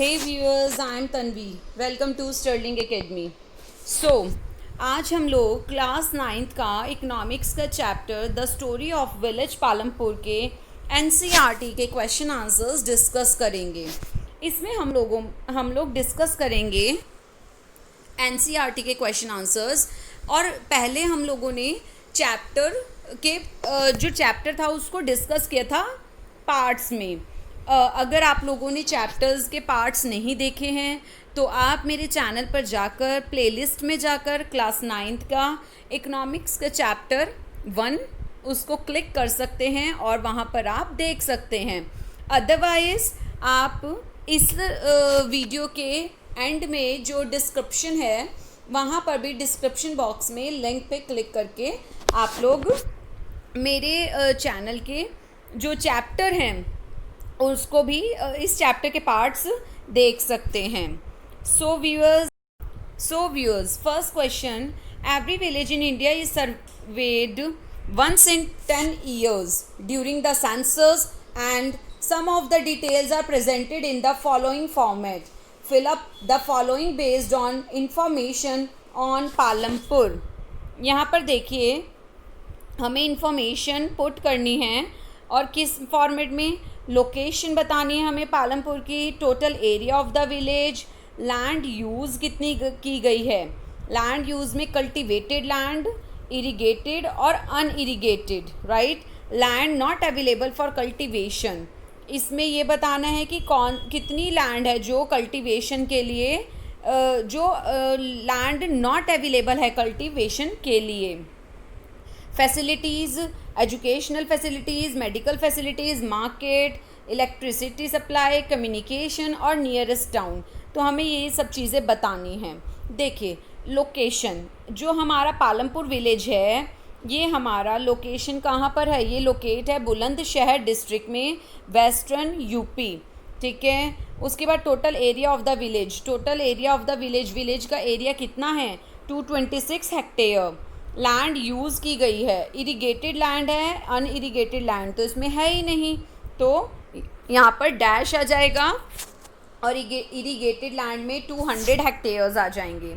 Hey viewers, I am Tanvi. Welcome to Sterling Academy. So, आज हम लोग class 9th का इकोनॉमिक्स का chapter the story of village Palampur के एनसीईआरटी के क्वेश्चन आंसर्स डिस्कस करेंगे. इसमें हम लोग डिस्कस करेंगे एनसीईआरटी के क्वेश्चन आंसर्स. और पहले हम लोगों ने चैप्टर के जो चैप्टर था उसको डिस्कस किया था पार्ट्स में. अगर आप लोगों ने चैप्टर्स के पार्ट्स नहीं देखे हैं तो आप मेरे चैनल पर जाकर प्लेलिस्ट में जाकर क्लास 9th का इकोनॉमिक्स का चैप्टर 1 उसको क्लिक कर सकते हैं और वहाँ पर आप देख सकते हैं. अदरवाइज़ आप इस वीडियो के एंड में जो डिस्क्रिप्शन है वहाँ पर भी डिस्क्रिप्शन बॉक्स में लिंक पे क्लिक करके आप लोग मेरे चैनल के जो चैप्टर हैं उसको भी इस चैप्टर के पार्ट्स देख सकते हैं. So viewers, first question. Every village in India is served once in 10 years during the census and some of the details are presented in the following format. Fill up the following based on information on Palampur. यहाँ पर देखिए हमें information put करनी है और किस format में. Location बतानी है हमें पालमपुर की, total area of the village, land use कितनी की गई है. लैंड यूज़ में कल्टिवेटेड लैंड, इरिगेटेड और unirrigated, right. Land not available for cultivation, इसमें ये बताना है कि कितनी लैंड है जो कल्टिवेशन के लिए जो लैंड नॉट अवेलेबल है कल्टिवेशन के लिए. Facilities, educational facilities, medical facilities, market, electricity supply, communication और नियरेस्ट टाउन. तो हमें ये सब चीज़ें बतानी हैं. देखिए लोकेशन, जो हमारा पालमपुर विलेज है ये हमारा लोकेशन कहाँ पर है. ये लोकेट है बुलंदशहर डिस्ट्रिक्ट में, वेस्टर्न यूपी. ठीक है. उसके बाद total area of the village, total area of the village का एरिया कितना है 226 हेक्टेयर. लैंड यूज़ की गई है, इरिगेटेड लैंड है, अनइरिगेटेड लैंड तो इसमें है ही नहीं तो यहाँ पर डैश आ जाएगा और इरिगेटेड लैंड में 200 हेक्टेयर्स आ जाएंगे.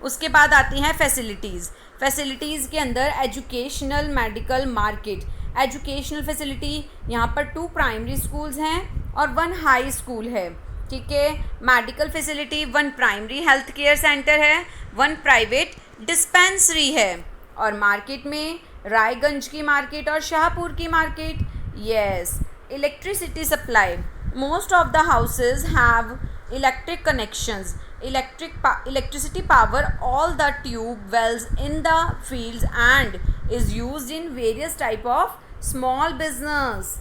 उसके बाद आती हैं फैसिलिटीज़ के अंदर educational, medical, market. Educational facility यहाँ पर 2 प्राइमरी स्कूल्स हैं और 1 हाई स्कूल है. ठीक है. Medical facility 1 primary health care centre है, 1 प्राइवेट डिस्पेंसरी है. और मार्केट में रायगंज की मार्केट और शाहपुर की market. Yes. Electricity supply, most of the houses have electric connections. Electricity power all the tube wells in the fields and is used in various type of small business.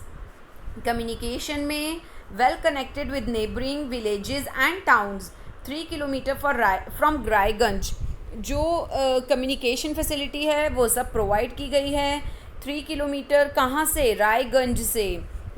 Communication में well connected with neighboring villages and towns. 3 kilometre from Raiganj जो communication facility है वो सब provide की गई है. 3 kilometre कहाँ से, रायगंज से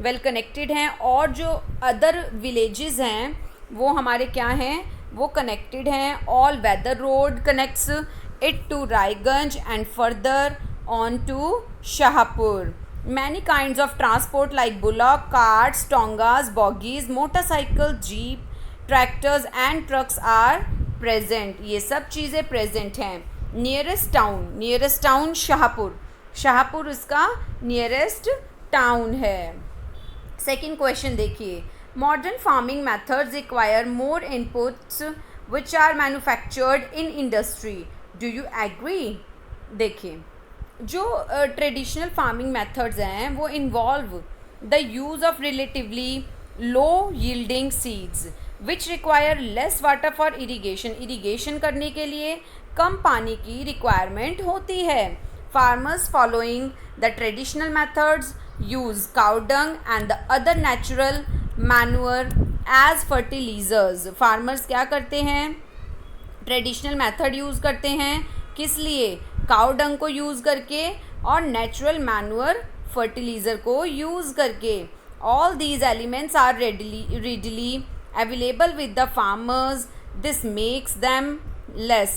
वेल कनेक्टेड हैं. और जो अदर विलेजेस हैं वो हमारे क्या हैं, वो कनेक्टेड हैं. All weather road connects it to Raiganj and further on to Shahpur. Many kinds of transport like bullock, carts, tongas, bogies, motorcycle, jeep, tractors and trucks are present. ये सब चीज़ें प्रेजेंट हैं. नियरेस्ट टाउन शाहपुर इसका नियरेस्ट टाउन है. Second question देखिए. Modern farming methods require more inputs which are manufactured in industry. Do you agree. देखिए जो traditional farming methods हैं वो involve the use of relatively low yielding seeds which require less water for irrigation करने के लिए कम पानी की रिक्वायरमेंट होती है. Farmers following the traditional methods use cow dung and the other natural manure as fertilizers. Farmers क्या करते हैं, ट्रेडिशनल मेथड यूज़ करते हैं. किस लिए, काउ डंग को यूज़ करके और नेचुरल मैन्योर फर्टिलाइज़र को यूज़ करके. All these elements are readily available with the farmers. This makes them less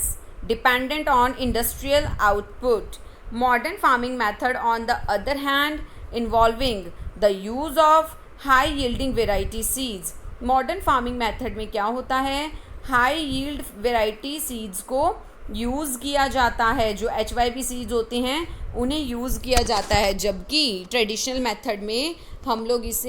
dependent on industrial output. Modern farming method on the other hand involving the use of high yielding variety seeds modern farming method में क्या होता है, high yield variety seeds को use किया जाता है, जो HYP seeds होते हैं उन्हें यूज़ किया जाता है, जबकि ट्रेडिशनल मेथड में हम लोग इस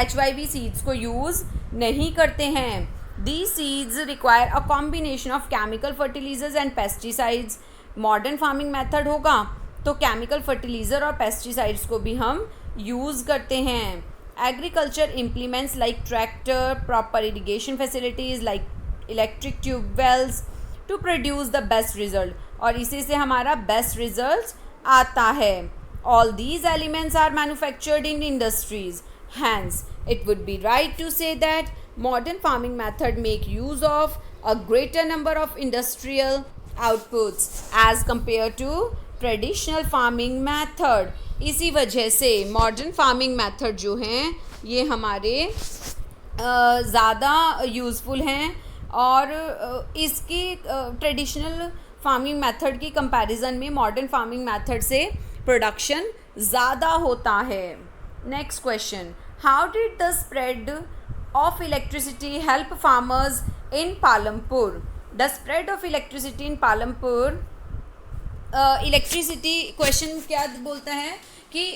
HYP सीड्स को यूज़ नहीं करते हैं. These seeds require a combination of chemical fertilizers and pesticides. Modern farming method होगा तो केमिकल फर्टिलाइज़र और पेस्टिसाइड्स को भी हम यूज़ करते हैं. Agriculture implements like tractor, proper irrigation facilities like electric tubewells to produce the best result, और इसी से हमारा बेस्ट रिजल्ट आता है. All these elements are manufactured in industries, hence it would be right to say that modern farming method make use of a greater number of industrial outputs as compared to traditional farming method. इसी वजह से modern farming method जो हैं ये हमारे ज़्यादा useful हैं, और इसकी ट्रेडिशनल फार्मिंग मेथड की कंपैरिजन में मॉडर्न फार्मिंग मेथड से प्रोडक्शन ज़्यादा होता है. Next question, how did the spread of electricity help farmers in Palampur? The spread of electricity in Palampur, electricity question क्या बोलता है कि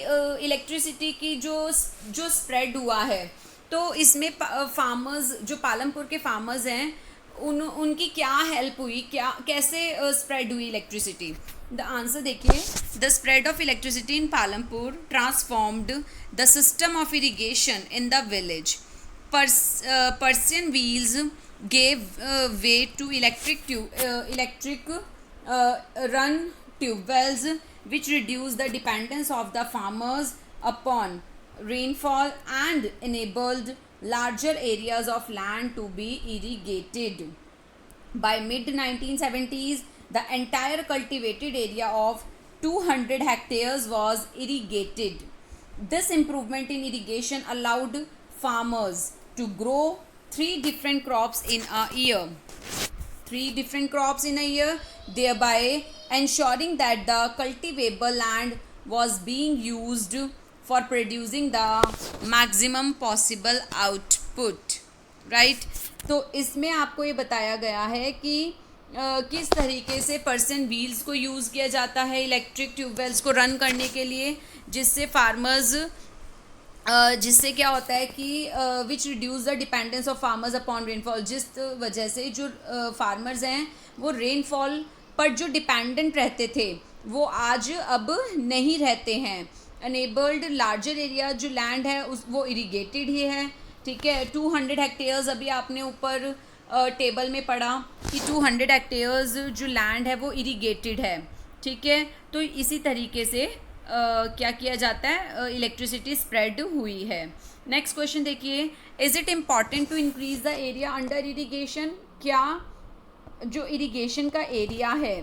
इलेक्ट्रिसिटी की जो स्प्रेड हुआ है, तो इसमें फार्मर्स जो पालमपुर के फार्मर्स हैं उनकी क्या हेल्प हुई, क्या कैसे स्प्रेड हुई इलेक्ट्रिसिटी. द आंसर देखिए, the spread of electricity in Palampur transformed the system of irrigation in the village. Persian wheels gave way to electric run tubewells, which reduced the dependence of the farmers upon rainfall and enabled larger areas of land to be irrigated. By mid-1970s, the entire cultivated area of 200 hectares was irrigated. This improvement in irrigation allowed farmers to grow 3 different crops in a year. 3 different crops in a year, thereby ensuring that the cultivable land was being used for producing the maximum possible output. Right? तो इसमें आपको ये बताया गया है कि किस तरीके से पर्सन व्हील्स को यूज़ किया जाता है इलेक्ट्रिक ट्यूबवेल्स को रन करने के लिए, जिससे फार्मर्स जिससे क्या होता है कि which reduce the dependence of farmers upon rainfall, जिस वजह से जो फार्मर्स हैं वो रेनफॉल पर जो डिपेंडेंट रहते थे वो आज अब नहीं रहते हैं. अनेबल्ड लार्जर एरिया, जो लैंड है उस वो इरीगेटेड ही है. ठीक है, 200 हेक्टेयर्स अभी आपने ऊपर टेबल में पढ़ा कि 200 हेक्टेयर्स जो लैंड है वो इरीगेटेड है. ठीक है, तो इसी तरीके से क्या किया जाता है, इलेक्ट्रिसिटी स्प्रेड हुई है. नेक्स्ट क्वेश्चन देखिए, is it important to increase the area under irrigation? क्या जो इरीगेशन का एरिया है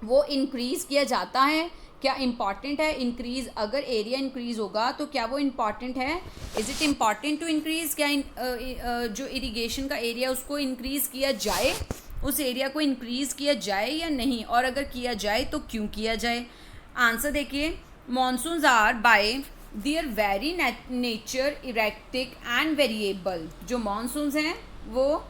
वो इंक्रीज़ किया जाता है, क्या इम्पॉर्टेंट है इंक्रीज़? अगर एरिया इंक्रीज़ होगा तो क्या वो इम्पॉर्टेंट है? Is it important to increase? क्या जो इरीगेशन का एरिया उसको इंक्रीज़ किया जाए, उस एरिया को इंक्रीज़ किया जाए या नहीं, और अगर किया जाए तो क्यों किया जाए? आंसर देखिए, monsoons are by their very nature erratic and variable. जो मानसून्स हैं वो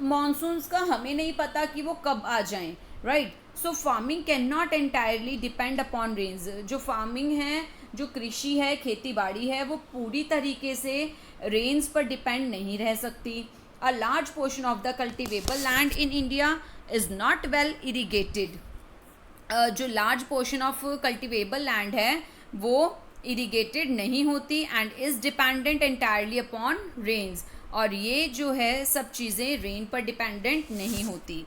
मानसून्स का हमें नहीं पता कि वो कब आ जाएं, right. So farming can not entirely depend upon rains. जो फार्मिंग है, जो कृषि है, खेती बाड़ी है, वो पूरी तरीके से रेन्स पर डिपेंड नहीं रह सकती. A large portion of the cultivable land in India is not well irrigated. जो large portion of cultivable land है वो इरीगेटेड नहीं होती and is dependent entirely upon rains, और ये जो है सब चीज़ें रेन पर डिपेंडेंट नहीं होती.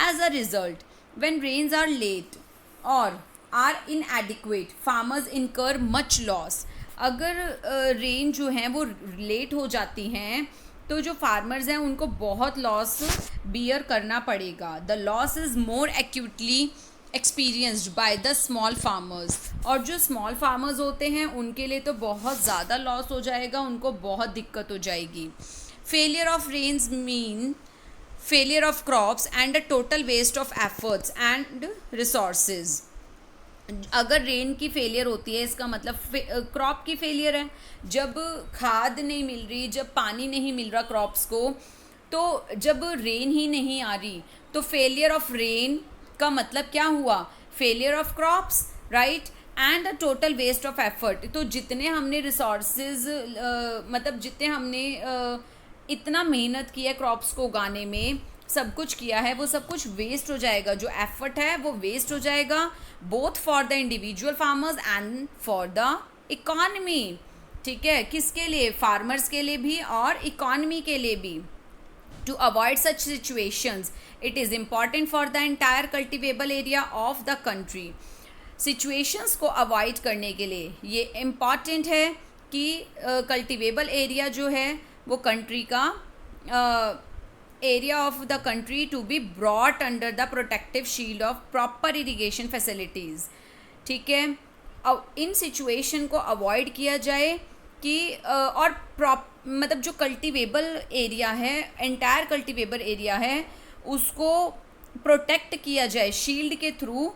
As a result, when rains are late or are inadequate, farmers incur much loss. अगर रेन जो हैं वो लेट हो जाती हैं तो जो फार्मर्स हैं उनको बहुत लॉस बियर करना पड़ेगा. The loss is more actually experienced by the small farmers. और जो स्मॉल फार्मर्स होते हैं उनके लिए तो बहुत ज़्यादा लॉस हो जाएगा, उनको बहुत दिक्कत हो जाएगी. Failure of rains mean failure of crops and a total waste of efforts and resources. अगर रेन की फेलियर होती है इसका मतलब क्रॉप की फेलियर है। जब खाद नहीं मिल रही, जब पानी नहीं मिल रहा क्रॉप्स को, तो जब रेन ही नहीं आ रही तो फेलियर ऑफ रेन का मतलब क्या हुआ? Failure of crops, right. And the total waste of effort. तो जितने हमने रिसोर्सेज मतलब जितने हमने इतना मेहनत की है क्रॉप्स को उगाने में, सब कुछ किया है, वो सब कुछ वेस्ट हो जाएगा। जो एफर्ट है वो वेस्ट हो जाएगा, both for the individual farmers and for the economy. ठीक है, किसके लिए? फार्मर्स के लिए भी और इकॉनमी के लिए भी। To avoid such situations, it is important for the entire cultivable area of the country. Situations को avoid करने के लिए ये important है कि cultivable area जो है वो country का area of the country to be brought under the protective shield of proper irrigation facilities. ठीक है, अब इन सिचुएशन को अवॉइड किया जाए कि और मतलब जो कल्टीवेबल एरिया है, एंटायर कल्टीवेबल एरिया है, उसको प्रोटेक्ट किया जाए शील्ड के थ्रू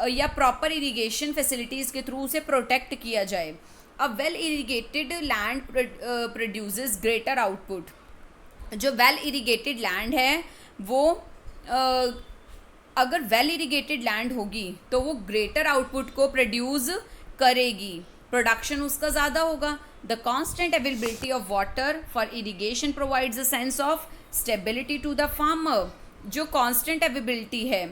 या प्रॉपर इरिगेशन फैसिलिटीज़ के थ्रू उसे प्रोटेक्ट किया जाए। A well irrigated land produces greater output. जो वेल इरिगेटेड लैंड है वो अगर वेल इरिगेटेड लैंड होगी तो वो ग्रेटर आउटपुट को प्रोड्यूस करेगी, प्रोडक्शन उसका ज़्यादा होगा। The constant availability of water for irrigation provides a sense of stability to the farmer. जो कॉन्स्टेंट अवेलेबिलिटी है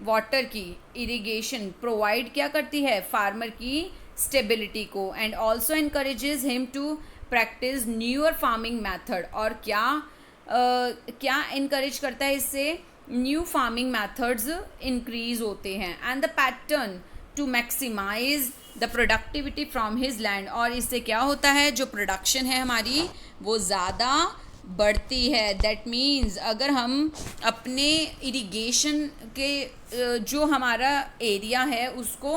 वाटर की, इरीगेशन प्रोवाइड क्या करती है? फार्मर की स्टेबिलिटी को। And also encourages him to practise newer farming method. और क्या इनकरेज करता है इससे? न्यू फार्मिंग मैथड्स इंक्रीज होते हैं। And the pattern to maximize the productivity from his land. और इससे क्या होता है? जो प्रोडक्शन है हमारी वो ज़्यादा बढ़ती है। दैट मीन्स अगर हम अपने इरिगेशन के जो हमारा एरिया है उसको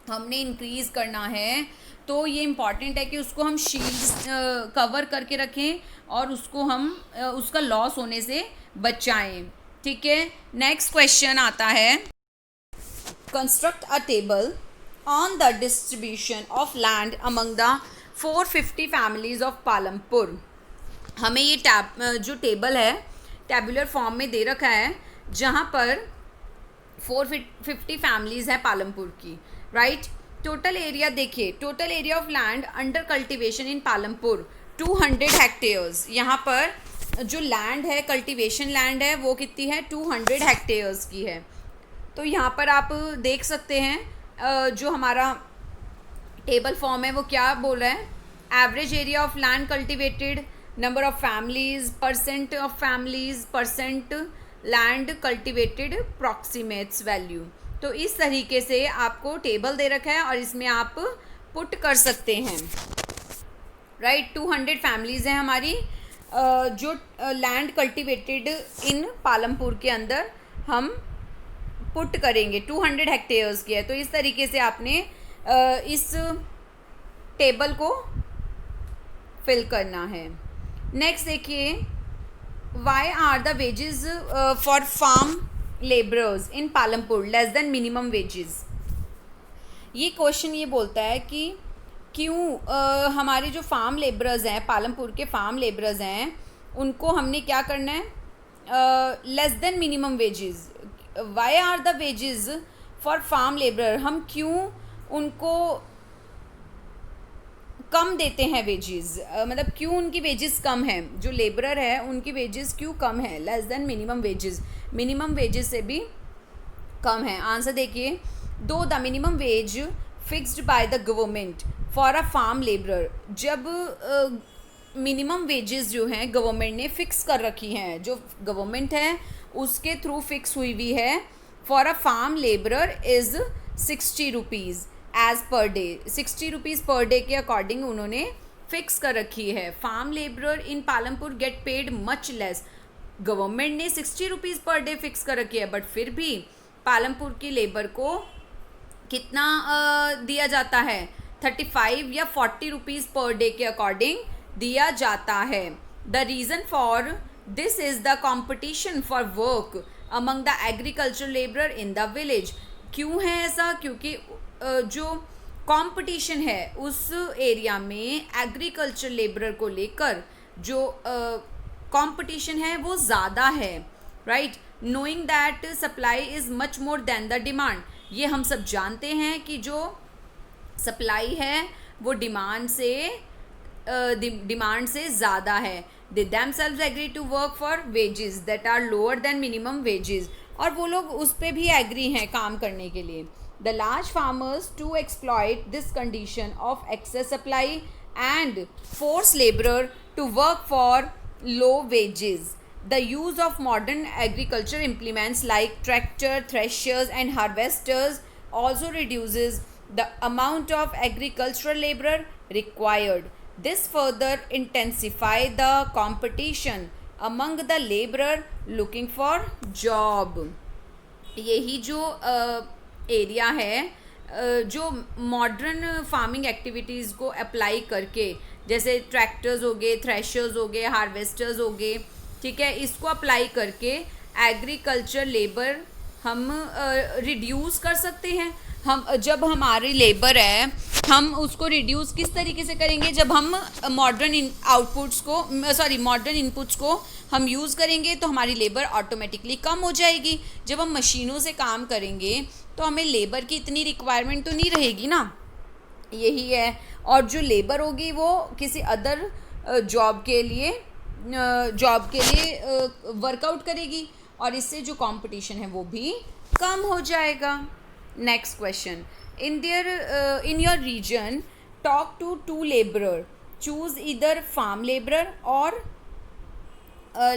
हमने इंक्रीज़ करना है तो ये इम्पॉर्टेंट है कि उसको हम शील्ड कवर करके रखें और उसको हम उसका लॉस होने से बचाएं। ठीक है, नेक्स्ट क्वेश्चन आता है, construct a table on the distribution of land among the 450 families of Palampur. हमें ये जो टेबल है टेबुलर फॉर्म में दे रखा है जहाँ पर 450 फैमिलीज़ है पालमपुर की, राइट। टोटल एरिया देखिए, total area of land under cultivation in Palampur 200 hectares. यहाँ पर जो लैंड है, कल्टीवेशन लैंड है, वो कितनी है? 200 हेक्टेयर्स की है। तो यहाँ पर आप देख सकते हैं जो हमारा टेबल फॉर्म है वो क्या बोल रहा है? Average area of land cultivated, number of families, percent of families, percent land cultivated, proximates value. तो इस तरीके से आपको टेबल दे रखा है और इसमें आप पुट कर सकते हैं, राइट। 200 फैमिलीज़ हैं हमारी जो लैंड कल्टिवेटेड इन पालमपुर के अंदर हम पुट करेंगे। 200 हेक्टेयर्स की है। तो इस तरीके से आपने इस टेबल को फिल करना है। नेक्स्ट देखिए, why are the wages for farm labourers in Palampur less than minimum wages. ये क्वेश्चन ये बोलता है कि क्यों हमारे जो फार्म लेबरर्स हैं, पालमपुर के फार्म लेबरर्स हैं, उनको हमने क्या करना है? Less than minimum wages. Why are the wages for farm labour, हम क्यों उनको कम देते हैं वेजेस? मतलब क्यों उनकी वेजेस कम है? जो लेबरर है उनकी वेजेस क्यों कम है? Less than minimum wages, minimum wages से भी कम है। आंसर देखिए, दो the minimum wage fixed by the government for a farm labourer. जब मिनिमम वेजेस जो हैं गवर्नमेंट ने फिक्स कर रखी हैं, जो गवर्नमेंट है उसके थ्रू फिक्स हुई हुई है, for a farm labourer is 60 rupees as per day. 60 rupees per day के अकॉर्डिंग उन्होंने फिक्स कर रखी है। Farm labourer in Palampur get paid much less. Government ने 60 रुपीज़ पर डे फिक्स कर रखी है, बट फिर भी पालमपुर की लेबर को कितना दिया जाता है? 35 या 40 रुपीज़ पर डे के अकॉर्डिंग दिया जाता है। The reason for this is the competition for work among the agriculture labour in the village. क्यों है ऐसा? क्योंकि जो कंपटीशन है उस एरिया में एग्रीकल्चर लेबरर को लेकर जो कंपटीशन है वो ज़्यादा है, right. Knowing that supply is much more than the demand, ये हम सब जानते हैं कि जो सप्लाई है वो डिमांड से ज़्यादा है। They themselves agree to work for wages that are lower than minimum wages, और वो लोग उस पर भी एग्री हैं काम करने के लिए। The large farmers to exploit this condition of excess supply and force labourer to work for low wages. The use of modern agriculture implements like tractor, threshers and harvesters also reduces the amount of agricultural labor required. This further intensify the competition among the laborer looking for job. यही जो area है जो modern farming activities को apply करके, जैसे tractors हो गए, threshers हो गए, हार्वेस्टर्स हो गए, ठीक है, इसको अप्लाई करके एग्रीकल्चर लेबर हम रिड्यूस कर सकते हैं। हम जब हमारी लेबर है हम उसको रिड्यूस किस तरीके से करेंगे, जब हम मॉडर्न इनपुट्स को हम यूज़ करेंगे तो हमारी लेबर ऑटोमेटिकली कम हो जाएगी। जब हम मशीनों से काम करेंगे तो हमें लेबर की इतनी रिक्वायरमेंट तो नहीं रहेगी ना, यही है। और जो लेबर होगी वो किसी अदर जॉब के लिए वर्कआउट करेगी और इससे जो कंपटीशन है वो भी कम हो जाएगा। Next question, in your region talk to two laborer, choose either farm laborer or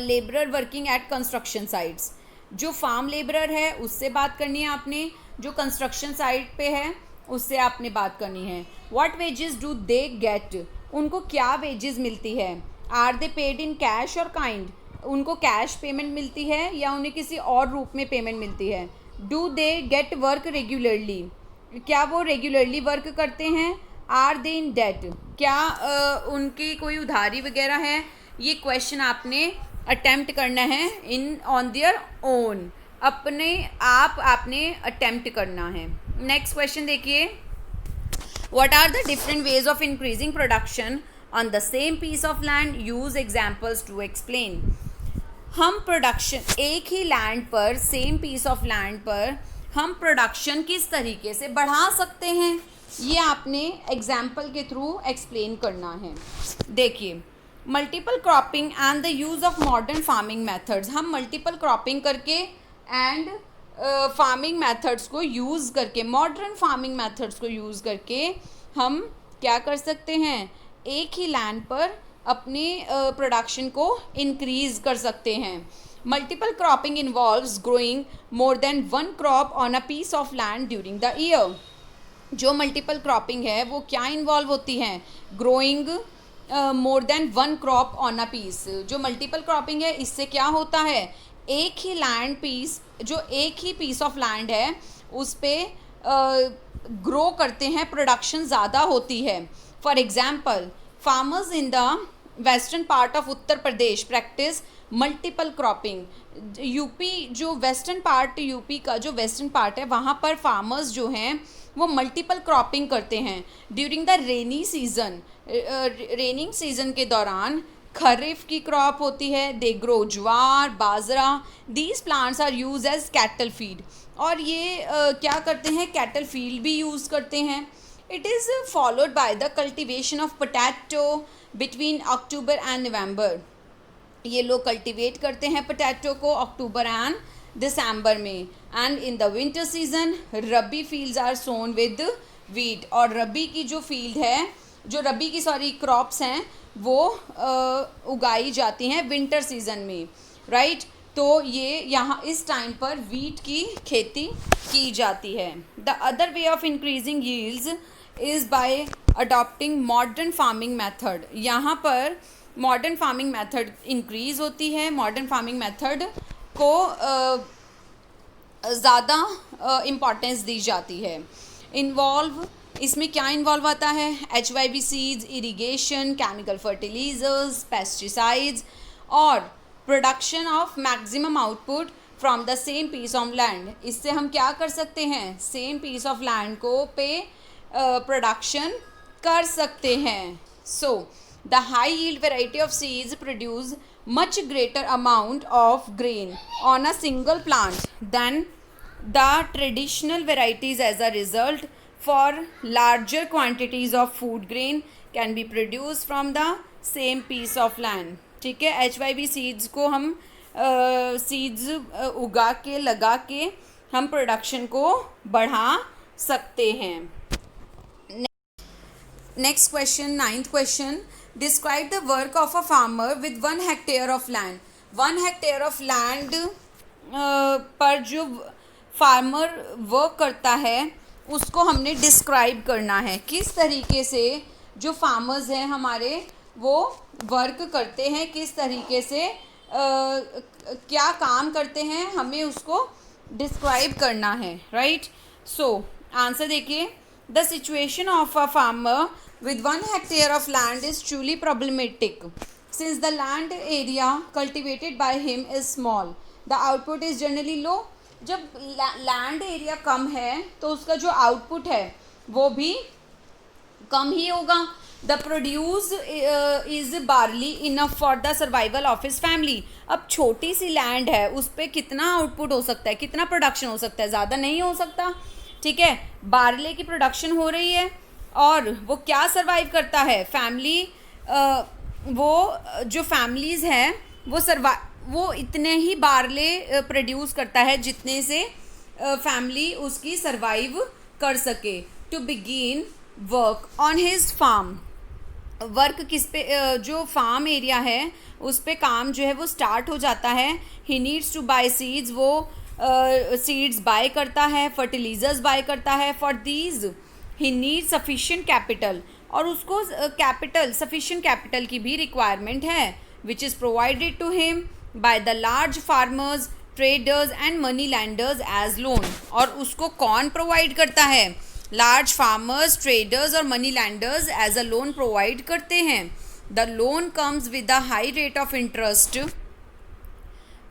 laborer working at construction sites। जो फार्म लेबरर है उससे बात करनी है आपने, जो कंस्ट्रक्शन साइट पे है उससे आपने बात करनी है। What wages do they get, उनको क्या वेजेस मिलती है। Are they paid in cash or kind, उनको कैश पेमेंट मिलती है या उन्हें किसी और रूप में पेमेंट मिलती है। Do they get work regularly, क्या वो रेगुलरली वर्क करते हैं। आर दे इन डेट, क्या उनकी कोई उधारी वगैरह है। ये क्वेश्चन आपने अटेम्प्ट करना है इन ऑन देयर ओन, अपने आप आपने अटेम्प्ट करना है। नेक्स्ट क्वेश्चन देखिए, what are the different ways of increasing production on the same piece of land, use examples to explain. हम प्रोडक्शन एक ही लैंड पर, सेम पीस ऑफ लैंड पर हम प्रोडक्शन किस तरीके से बढ़ा सकते हैं, ये आपने एग्जाम्पल के थ्रू एक्सप्लेन करना है। देखिए, multiple cropping and the use of modern farming methods, हम मल्टीपल क्रॉपिंग करके एंड फार्मिंग मेथड्स को यूज़ करके, मॉडर्न फार्मिंग मेथड्स को यूज़ करके हम क्या कर सकते हैं, एक ही लैंड पर अपने प्रोडक्शन को इंक्रीज़ कर सकते हैं। Multiple cropping involves growing more than one crop on a piece of land during the year. जो मल्टीपल क्रॉपिंग है वो क्या इन्वॉल्व होती है, growing more than one crop on a piece. जो मल्टीपल क्रॉपिंग है इससे क्या होता है, एक ही लैंड पीस, जो एक ही पीस ऑफ लैंड है उस पर ग्रो करते हैं, प्रोडक्शन ज़्यादा होती है। For example, farmers in the western part of Uttar Pradesh practice multiple cropping. UP, जो वेस्टर्न पार्ट, यूपी का जो वेस्टर्न पार्ट है वहाँ पर फार्मर्स जो हैं वो मल्टीपल क्रॉपिंग करते हैं during the rainy season. Raining season के दौरान खरीफ की क्रॉप होती है, they grow jowar, bajra, these plants are use as cattle feed, और ये क्या करते हैं, कैटल फीड भी यूज़ करते हैं। It is followed by the cultivation of potato between October and November. ये लोग कल्टिवेट करते हैं पोटैटो को अक्टूबर एंड दिसंबर में। And in the winter season rabi fields are sown with wheat, और रबी की जो फील्ड है, जो रबी की क्रॉप्स हैं वो उगाई जाती हैं विंटर सीजन में, राइट। तो ये यहाँ इस टाइम पर वीट की खेती की जाती है। The other way of increasing yields is by adopting modern farming method. यहाँ पर मॉडर्न फार्मिंग मेथड इंक्रीज़ होती है, मॉडर्न फार्मिंग मेथड को ज़्यादा इम्पॉर्टेंस दी जाती है। इन्वॉल्व, इसमें क्या इन्वॉल्व आता है, HYV seeds, irrigation, chemical fertilizers, pesticides और production of maximum output from the same piece of land. इससे हम क्या कर सकते हैं, सेम पीस ऑफ लैंड को पे प्रोडक्शन कर सकते हैं। So the high yield variety of seeds produce much greater amount of grain on a single plant than the traditional varieties. As a result, for larger quantities of food grain can be produce from the same piece of land. ठीक है, HYV seeds को हम seeds उगा के लगा के हम production को बढ़ा सकते हैं। Next question, 9th question, describe the work of a farmer with 1 hectare of land. 1 hectare of land पर जो फार्मर वर्क करता है उसको हमने डिस्क्राइब करना है। किस तरीके से जो फार्मर्स हैं हमारे वो वर्क करते हैं, किस तरीके से क्या काम करते हैं, हमें उसको डिस्क्राइब करना है। राइट, सो आंसर देखिए, the situation of a farmer with 1 hectare of land is truly problematic since the land area cultivated by him is small. The output is generally low. जब लैंड एरिया कम है तो उसका जो output है वो भी कम ही होगा। The produce is बारली enough for the survival of his family. अब छोटी सी लैंड है, उस पर कितना आउटपुट हो सकता है, कितना प्रोडक्शन हो सकता है, ज़्यादा नहीं हो सकता। ठीक है, बारले की प्रोडक्शन हो रही है और वो क्या सर्वाइव करता है, फैमिली, वो जो फैमिलीज़ हैं वो इतने ही बारले प्रोड्यूस करता है जितने से फैमिली उसकी सर्वाइव कर सके। To begin work on his farm, work किस पे, जो फार्म एरिया है उस पे काम जो है वो स्टार्ट हो जाता है। He needs to buy seeds, वो सीड्स बाय करता है, फर्टिलाइजर्स बाय करता है। For these he need sufficient capital, और उसको कैपिटल, सफिशिएंट कैपिटल की भी रिक्वायरमेंट है, which is provided to him by the large farmers, traders and money lenders as loan. और उसको कौन प्रोवाइड करता है, लार्ज फार्मर्स, ट्रेडर्स और money lenders as a loan provide करते हैं। The loan comes with a high rate of interest,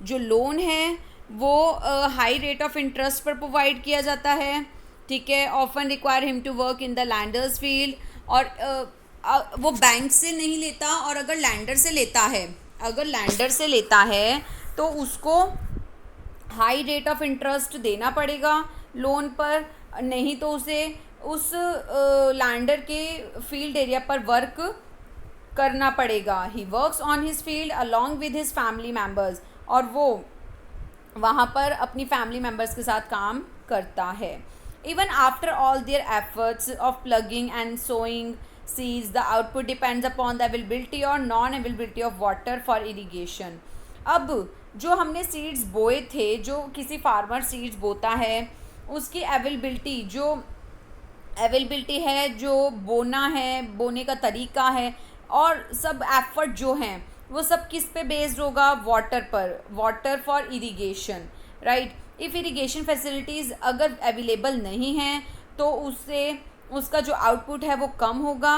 जो loan है वो हाई रेट ऑफ इंटरेस्ट पर प्रोवाइड किया जाता है। ठीक है, often require him to work in the lenders field, और वो बैंक से नहीं लेता, और अगर लैंडर से लेता है, अगर लैंडर से लेता है तो उसको हाई रेट ऑफ इंटरेस्ट देना पड़ेगा लोन पर, नहीं तो उसे उस लैंडर के फील्ड एरिया पर वर्क करना पड़ेगा। He works on his field along with his family members, और वो वहाँ पर अपनी फैमिली मेम्बर्स के साथ काम करता है। Even after all their efforts of plugging and sowing seeds, the output depends upon the availability or non-availability of water for irrigation. अब जो हमने सीड्स बोए थे, जो किसी फार्मर सीड्स बोता है, उसकी अवेलेबिलिटी, जो अवेलेबिलिटी है, जो बोना है, बोने का तरीका है, और सब एफर्ट जो हैं वो सब किस पे बेस्ड होगा, वाटर पर, water for irrigation. Right, if irrigation facilities अगर अवेलेबल नहीं हैं तो उससे उसका जो आउटपुट है वो कम होगा,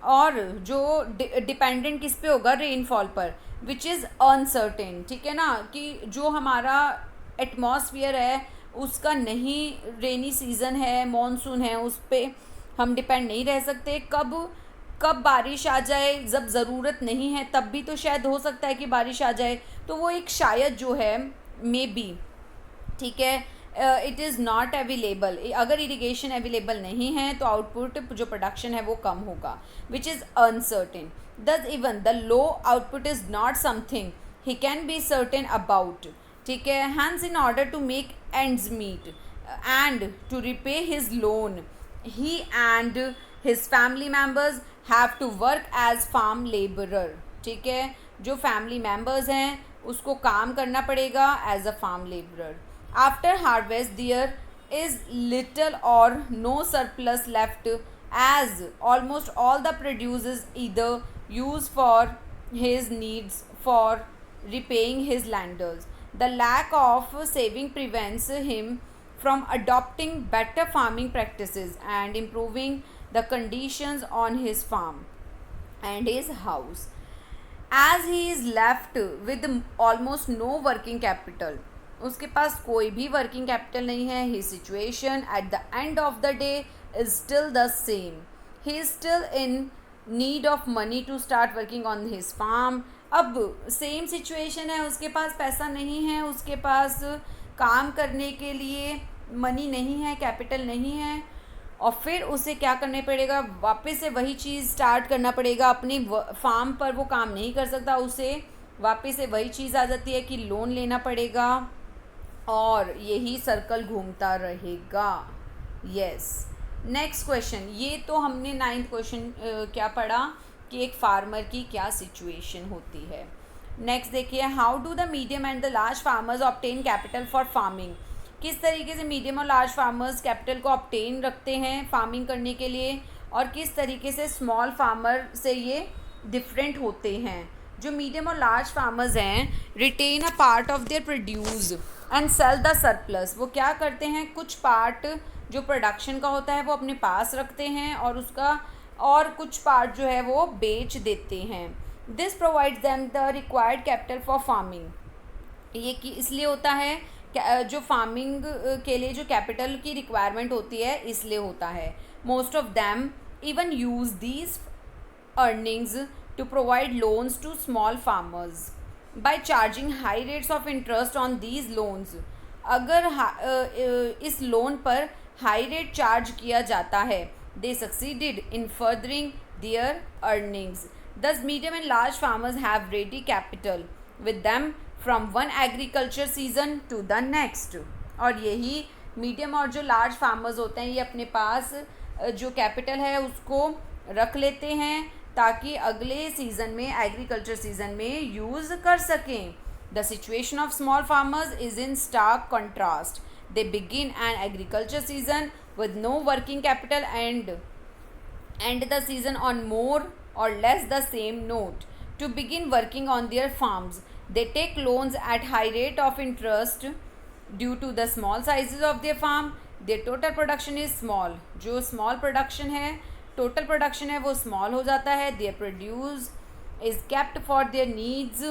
और जो डिपेंडेंट किस पे होगा, रेनफॉल पर, विच इज़ अनसर्टेन। ठीक है ना, कि जो हमारा एटमॉस्फेयर है उसका नहीं, रेनी सीज़न है, मॉनसून है, उस पर हम डिपेंड नहीं रह सकते। कब बारिश आ जाए, जब ज़रूरत नहीं है तब भी तो शायद हो सकता है कि बारिश आ जाए, तो वो एक शायद जो है, मे बी, ठीक है, इट इज़ नॉट अवेलेबल। अगर इरिगेशन अवेलेबल नहीं है तो आउटपुट, जो प्रोडक्शन है वो कम होगा, which is uncertain. Thus even the low output is not something he can be certain about. ठीक है, hence in order to make ends meet and to repay his loan, he and his family members have to work as farm labourer. ठीक है, जो family members हैं उसको काम करना पड़ेगा as a farm labourer. After harvest there is little or no surplus left, as almost all the produce is either used for his needs for repaying his lenders. The lack of saving prevents him from adopting better farming practices and improving the conditions on his farm and his house. As he is left with almost no working capital, उसके पास कोई भी working capital नहीं है. His situation at the end of the day is still the same. He is still in need of money to start working on his farm. अब same situation है, उसके पास पैसा नहीं है, उसके पास काम करने के लिए मनी नहीं है, कैपिटल नहीं है, और फिर उसे क्या करने पड़ेगा, वापस से वही चीज़ स्टार्ट करना पड़ेगा. अपनी फार्म पर वो काम नहीं कर सकता, उसे वापस से वही चीज़ आ जाती है कि लोन लेना पड़ेगा, और यही सर्कल घूमता रहेगा. यस. Next question. ये तो हमने 9th क्वेश्चन क्या पढ़ा कि एक फार्मर की क्या सिचुएशन होती है. नेक्स्ट देखिए, how do the medium and the large farmers obtain capital for farming. किस तरीके से मीडियम और लार्ज फार्मर्स कैपिटल को ऑब्टेन रखते हैं फार्मिंग करने के लिए, और किस तरीके से स्मॉल फार्मर से ये डिफरेंट होते हैं. जो मीडियम और लार्ज फार्मर्स हैं, retain a part of their produce and sell the surplus. वो क्या करते हैं, कुछ पार्ट जो प्रोडक्शन का होता है वो अपने पास रखते हैं, और उसका और कुछ पार्ट जो है वो बेच देते हैं. This provides them the required capital for farming. ये कि इसलिए होता है, जो फार्मिंग के लिए जो कैपिटल की रिक्वायरमेंट होती है इसलिए होता है. Most of them even use these earnings to provide loans to small farmers by charging high rates of interest on these loans. अगर इस लोन पर हाई रेट चार्ज किया जाता है, दे succeeded in furthering there earnings. Thus medium and large farmers have ready capital with them from one agriculture season to the next. और यही medium और जो लार्ज फार्मर्स होते हैं, ये अपने पास जो कैपिटल है उसको रख लेते हैं ताकि अगले सीज़न में, एग्रीकल्चर सीज़न में यूज़ कर सकें. The situation of small farmers is in stark contrast. They begin an agriculture season with no working capital and end the season on more or less the same note to begin working on their farms. They take loans at high rate of interest due to the small sizes of their farm. Their total production is small. जो small production है, total production है वो small हो जाता है. Their produce is kept for their needs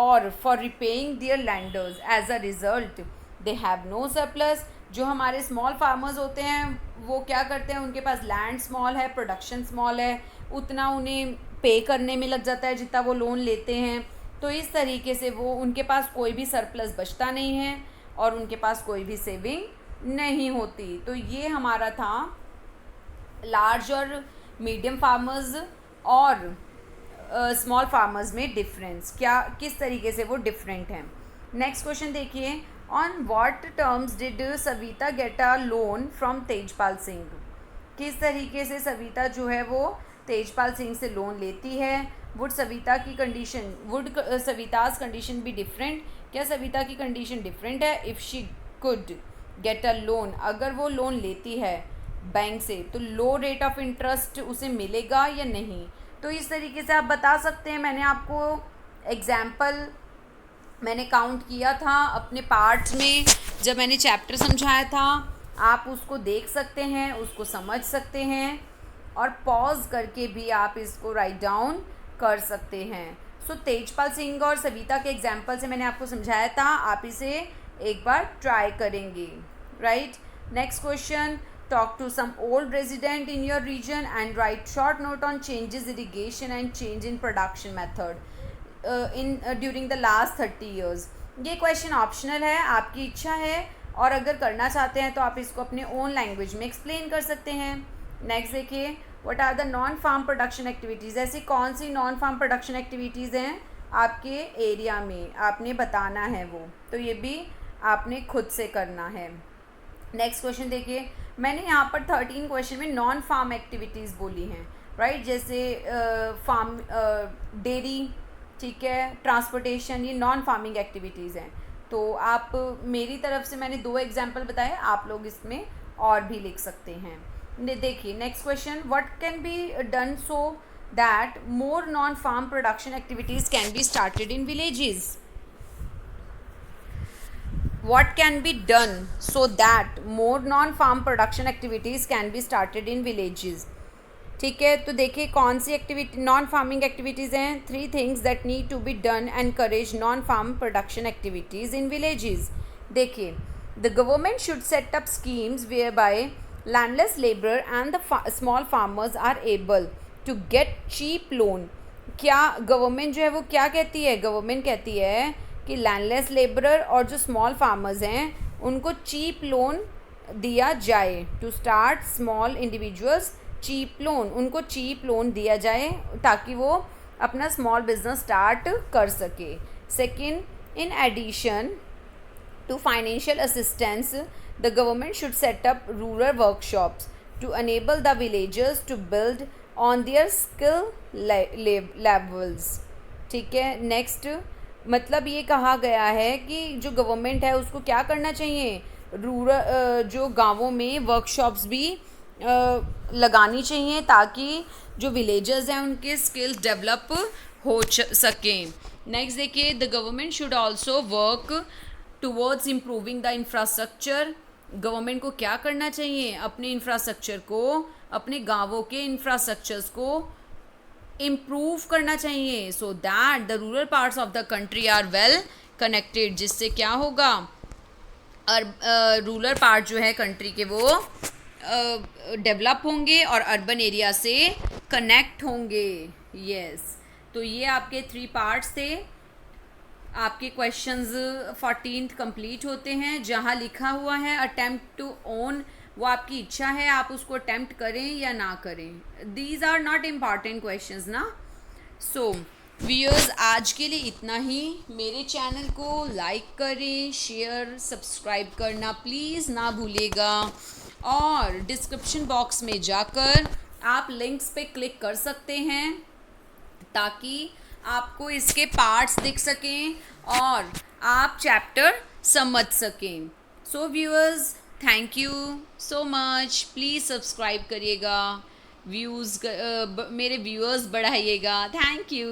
or for repaying their lenders. As a result, they have no surplus. जो हमारे small farmers होते हैं वो क्या करते हैं, उनके पास लैंड स्मॉल है, प्रोडक्शन स्मॉल है, उतना उन्हें पे करने में लग जाता है जितना वो लोन लेते हैं. तो इस तरीके से वो, उनके पास कोई भी सरप्लस बचता नहीं है और उनके पास कोई भी सेविंग नहीं होती. तो ये हमारा था लार्ज और मीडियम फार्मर्स और स्मॉल फार्मर्स में डिफरेंस, क्या किस तरीके से वो डिफरेंट हैं. नेक्स्ट क्वेश्चन देखिए, on what terms did Savita get a loan from Tejpal Singh. किस तरीके से सविता जो है वो तेजपाल सिंह से लोन लेती है. वुड सविताज कंडीशन भी डिफरेंट. क्या सविता की कंडीशन डिफरेंट है. If she could get a loan, अगर वो लोन लेती है बैंक से तो लो रेट ऑफ इंटरेस्ट उसे मिलेगा या नहीं. तो इस तरीके से आप बता सकते हैं. मैंने आपको एग्जाम्पल मैंने काउंट किया था अपने पार्ट्स में जब मैंने चैप्टर समझाया था. आप उसको देख सकते हैं, उसको समझ सकते हैं, और पॉज करके भी आप इसको राइट डाउन कर सकते हैं. सो तेजपाल सिंह और सविता के एग्जाम्पल से मैंने आपको समझाया था, आप इसे एक बार ट्राई करेंगे. Right. Next question, talk to some old resident in your region and write short note on changes irrigation and change in production method during the last 30 years. ये क्वेश्चन ऑप्शनल है, आपकी इच्छा है, और अगर करना चाहते हैं तो आप इसको अपने ओन लैंग्वेज में एक्सप्लेन कर सकते हैं. नेक्स्ट देखिए, what are the non farm production activities. ऐसी कौन सी नॉन फार्म प्रोडक्शन एक्टिविटीज़ हैं आपके एरिया में, आपने बताना है वो, तो ये भी आपने खुद से करना है. नेक्स्ट क्वेश्चन देखिए, मैंने यहाँ पर 13 क्वेश्चन में नॉन फार्म एक्टिविटीज़ बोली हैं. राइट. जैसे फार्म, डेयरी, ठीक है, ट्रांसपोर्टेशन, ये नॉन फार्मिंग एक्टिविटीज़ हैं. तो आप, मेरी तरफ से मैंने 2 एग्जाम्पल बताए, आप लोग इसमें और भी लिख सकते हैं. देखिए next question, what can be done so that more non farm production activities can be started in villages. What can be done so that more non-farm production activities can be started in villages. ठीक है, तो देखिए कौन सी activity non farming activities हैं. 3 things that need to be done encourage non farm production activities in villages. देखिए, the government should set up schemes whereby landless labour and the small farmers are able to get cheap loan. क्या government जो है वो क्या कहती है? Government कहती है कि लैंडलेस लेबरर और जो स्मॉल फार्मर्स हैं उनको चीप लोन दिया जाए. To start small individuals cheap loan, उनको चीप लोन दिया जाए ताकि वो अपना स्मॉल बिजनेस स्टार्ट कर सके. Second, in addition to financial assistance, the government should set up rural workshops to enable the villagers to build on their skill levels. ठीक है, नेक्स्ट मतलब ये कहा गया है कि जो गवर्नमेंट है उसको क्या करना चाहिए, रूरल जो गांवों में वर्कशॉप्स भी लगानी चाहिए ताकि जो विलेजर्स हैं उनके स्किल्स डेवलप हो सकें. नेक्स्ट देखिए, the government should also work towards improving the infrastructure. Government को क्या करना चाहिए, अपने इंफ्रास्ट्रक्चर को, अपने गांवों के इंफ्रास्ट्रक्चर्स को इम्प्रूव करना चाहिए so that the rural parts of the country are well connected. जिससे क्या होगा, रूरल पार्ट जो है कंट्री के वो डेवलप होंगे और अर्बन एरिया से कनेक्ट होंगे. यस, तो ये आपके 3 पार्ट्स थे. आपके क्वेश्चंस 14th कंप्लीट होते हैं. जहाँ लिखा हुआ है अटेम्प्ट टू ओन, वो आपकी इच्छा है, आप उसको अटेम्प्ट करें या ना करें. These are not important questions ना. सो व्यूअर्स, आज के लिए इतना ही. मेरे चैनल को लाइक करें, शेयर, सब्सक्राइब करना प्लीज़ ना भूलिएगा. और डिस्क्रिप्शन बॉक्स में जाकर आप लिंक्स पे क्लिक कर सकते हैं ताकि आपको इसके पार्ट्स दिख सकें और आप चैप्टर समझ सकें. So viewers, thank you so much. Please subscribe करिएगा, मेरे व्यूअर्स बढ़ाइएगा. Thank you.